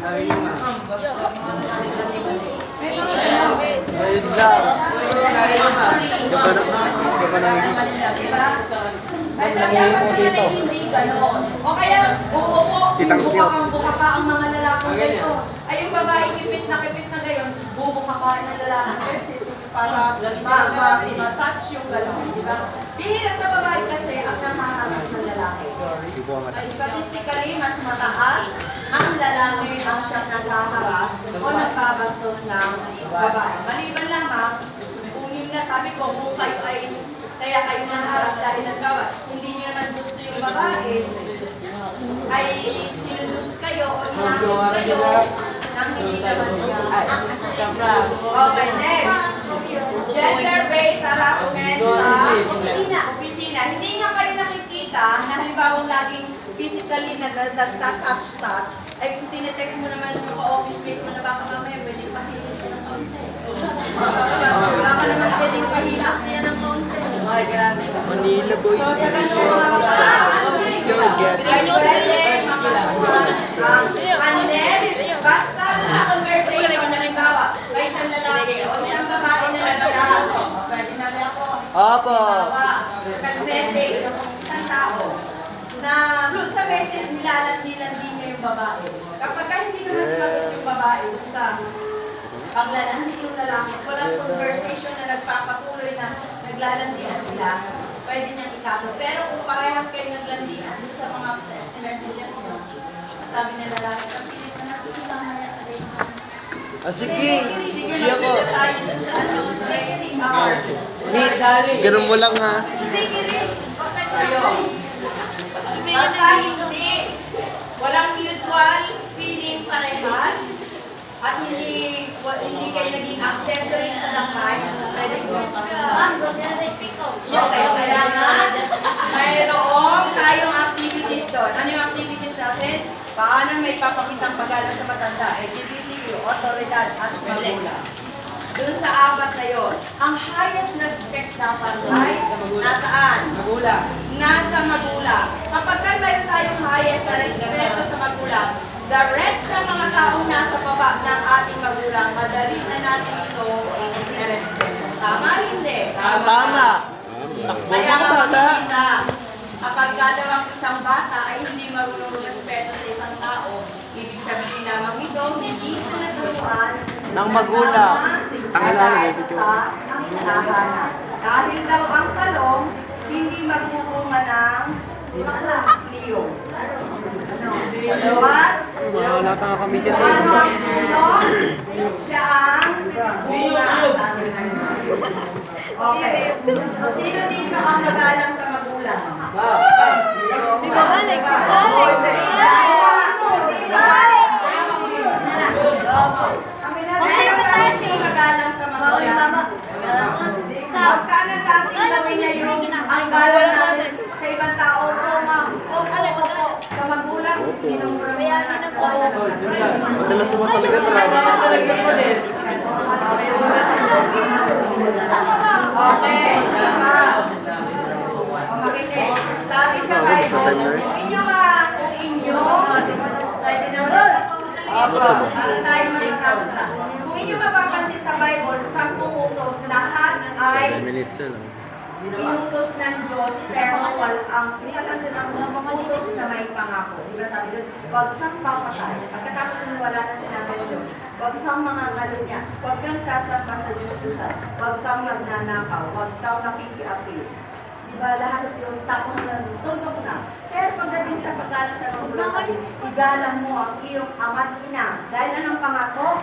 Ayun sa. Hindi ganon. O kaya, buka pa ang mga lalaki ganito. Ay, yung babae kipit na gayon, bubuka pa ng lalaki ganito. Para ma-touch yung gano'n, di ba? Bihira sa babae kasi ang nahaharas ng lalaki. Statistically, mas mataas ang lalaki ang siyang naghaharas o nagbabastos ng babae. Maliban lamang, kunin nga, sabi ko, kung kayo ay kaya kayo naharas dahil nagkawa, hindi niyo naman gusto yung babae, ay sinudus kayo o inakit kayo nang hindi naman niya. Okay, next. Gender-based harassment sa opisina. Hindi nga kayo nakikita na halimbawa laging physically touch, ay kung tinetext mo naman yung ka-office mate mo na baka mamaya pwedeng pasilin ka ng konti. Baka naman pwedeng pahilas niya ng konti. Manila boy. So, sa ganun unless, basta sa conversation, halimbawa, may isang lalaki o isang babae na nagsasabi, pwede namin ako, Opo. nag-message ng isang tao, na doon sa message nilalandi niya yung babae. Kapag hindi naman sumagot yung babae doon sa paglalandi yung lalaki, walang conversation na nagpapatuloy na naglalandian sila, pwede niyang ikaso. Pero kung parehas kayo naglandian doon sa mga messages nyo, sabi ng lalaki, kasi dito na sige mamaya sa rin. Sige. Sige Siya ko. na tayo dun sa ano, sa CR. Meet. Ganun mo lang ha. Sa'yo. Basta hindi, walang mutual feeling parehas, at hindi kayo naging accessories na lakay, pwede ko. Okay, kailangan mayroong tayong activities doon. Ano yung activities natin? Paano may papakitang pag-alang sa matanda, LGBTQ, otoridad at magulang. Doon sa apat na yun, ang highest respect dapat ay nasaan? Magulang. Nasa magulang. Kapag mayroon tayong highest na respeto sa magulang, the rest ng mga taong nasa baba ng ating magulang, madali na natin ito i-respeto. Tama, hindi? Tama. Takbo Kaya mo ka bata. makikita, kapag daw ang isang bata ay hindi marunong respeto sa isang tao, ibig sabihin lamang ito, hindi siya naturuan Ng magulang. Ang sa tahanan. Dahil daw ang talong, hindi magbubunga ng niyong. What? Wala pa nga kami dyan. Ano? Siya ang bunga. Okay. So, sino dito ang nagalang sa magulang? Dito balik. Sino nagalang sa magulang? Huwag sana dating gawin niya yung ang galang natin sa ibang tao. Sa magulang, minumura mo natin. Madalas mo talaga trabaho. Okay. O makinig. Sabi sa Bible, kung inyo, pwede na para tayo matatapos na. Kung inyo mapapansin sa Bible, sa 10 utos, lahat ay inutos ng Diyos, pero ang isa lang din ang utos na may pangako. Diba sabi doon, huwag kang papatay. Pagkatapos nung wala na sinabi ng Diyos, huwag kang mga ngalunya, huwag kang sasamba sa Diyos-Diyosan, huwag kang magnanakaw, huwag kang nakikiapil. Diba lahat yung tapong na tundok na. Pero pagdating sa paggalang sa magulang, igalang mo ang iyong ama't ina. Dahil anong pangako?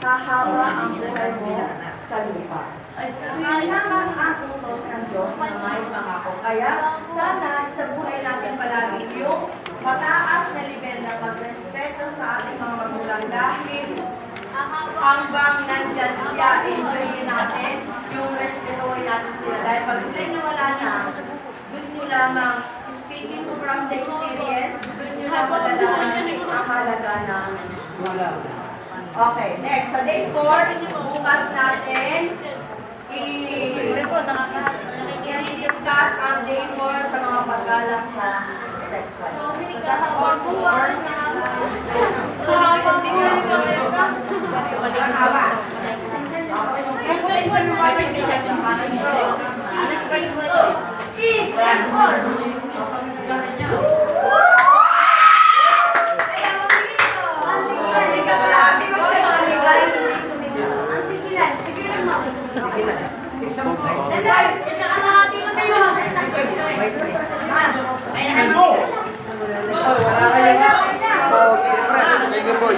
Kahawa ang buhay mo sa lupa. Yun naman ang utos ng Diyos na may pangako. Kaya sana sa buhay natin palagi yung mataas na level na pagrespeto sa ating mga magulang dahil hanggang nandyan siya, enjoyin natin yung respetuhin natin sila. Dahil pag sila nawala na, doon nyo lamang, speaking from the experience, doon nyo lang malalaman ang halaga ng Okay, next. Sa day 4, bukas natin i-discuss ang day 4 sa mga paggalang sa sexual. That's all for Pogi, pre. Thank you, boy.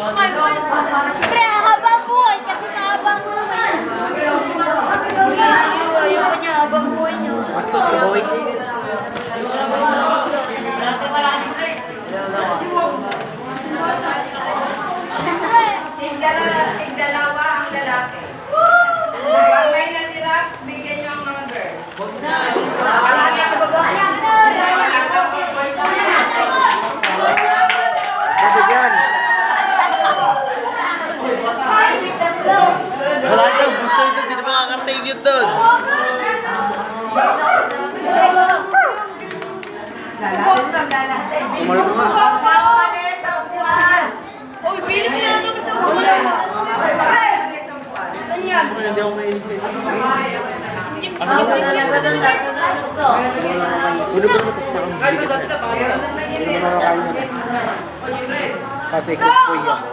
Pre, habang buhay kasi mahabang buhay. Ayoko niya, habang buhay niyo. Bastos ka, boy. Tigdalawa ang lalaki. Huwag may natira, bigyan niyo ang mga girl. Kalahati sa babae. Kabigyan. Wala daw, gusto ito, hindi na makakatigil doon. Umalis na. Pagkakali sa upuan. Uy, pili mo na ito sa upuan mo. Pagkakali sa upuan. Ganyan. Hindi ako mahilig sa isang Ulo ba naman ito sa akong bilis na? Hindi naman makakain na. Kasi kukuy ako.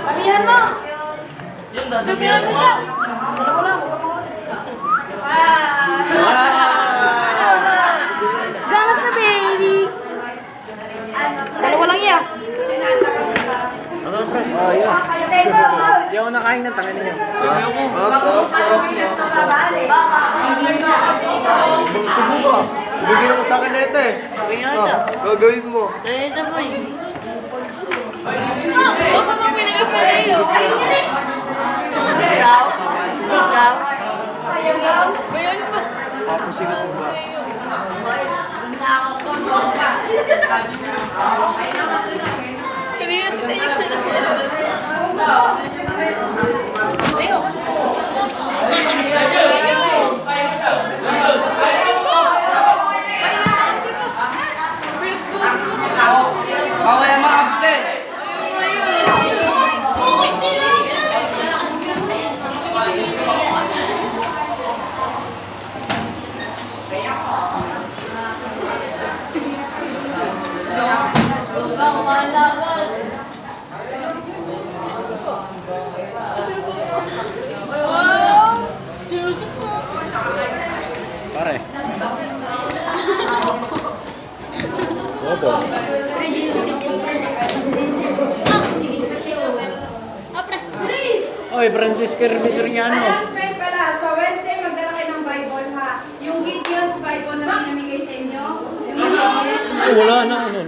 Sabihan mo! Sabihan mo daw! Gamas na, baby! Dalawa lang yan. Ano na, pre? Oh, yun. Hindi ako nakain ng tangin niyo. Ops. Subo ka. Ibigin mo sa akin na ito eh. Gagawin mo. Baka mamili ka pa rin yun. Ikaw? Bayan pa. Papusigat mo ba? Kanina tayo ka na. Tayo. Bawal ang mga abte. Pare. Opo. Oy, Francisco Hermesoriano. Announcement pala, sa Wednesday magdala kayo ng Bible ha. Yung Gideon's Bible na pinamigay sa inyo. Yung Ay, wala na ano.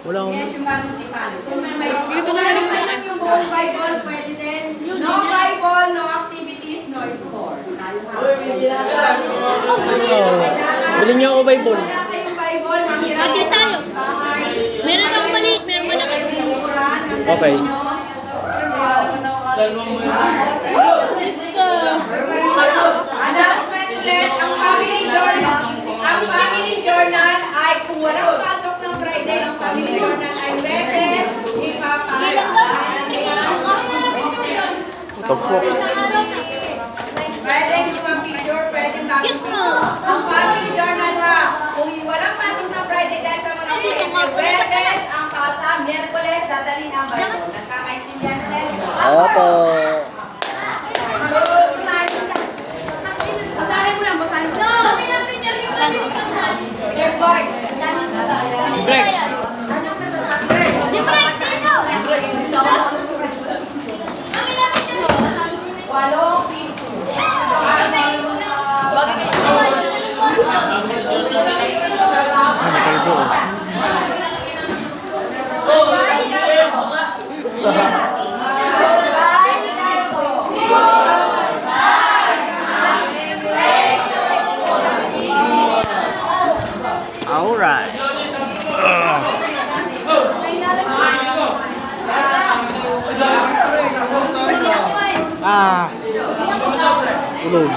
Wala akong... Yes, yung bagong tipan. Kung yung buong Bible, pwede din. No Bible, no activities, no score. Bilhin niyo ako Bible. Wala kayong Bible, mahirap. Ate tayo. Meron akong maliit, meron malaki. Okay. Announcement ulit, ang family journal ay kung walang pasok ng Friday, ang family journal ay Webes, What the fuck? pwedeng picture, pwedeng Kiss mo. ang family journal ha, kung walang pasok ng Friday dahil sa mga Webes, ang pasa, Miyerkules, dadalhin ang Bible. Nagkakaintindihan natin? Opo. Basahin mo lang, basahin mo. Sir Boy, Brex. Yung break, sino? walong Bagay kayo sa kamay. Ano kayo doon? Load.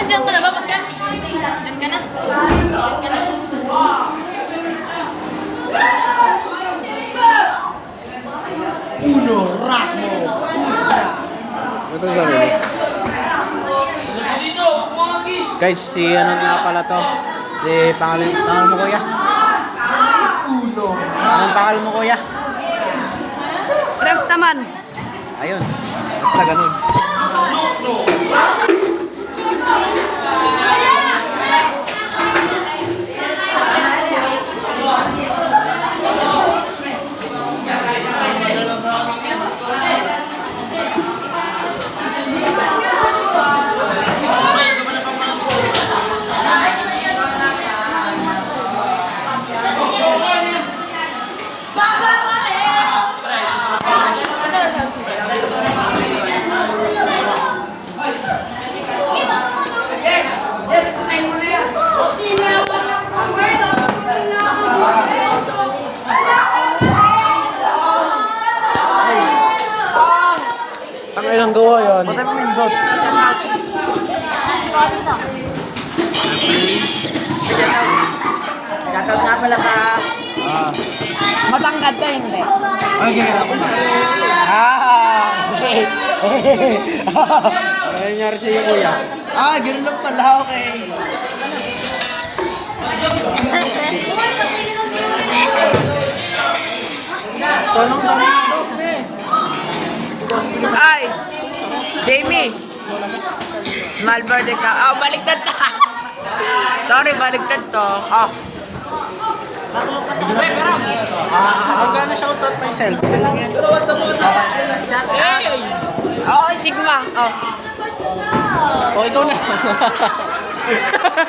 Diyan ka na ba? Diyan ka na? Diyan ka na? Uno, Ramo, Pusta. Ito sa amin. Guys, si ano nga pala to? Si pangalan mo kuya? Uno. Anong pangalan mo kuya? Rastaman. Ayun. Basta ganun. Ang ilang gawa yan. Patay mo mindot. Shoutout nga pala ka. Ah. Matangkad ka hindi. Ay, kaya ako na. Ano nangyari sa iyo, kuya? Ganun lang pala, okay. Ay! Jamie! Small birthday ka. Oh, baliktad na! Sorry, baliktad to. Oh. Magkano shoutout myself? Oh, Sigma. Oh. Oh, ikaw na.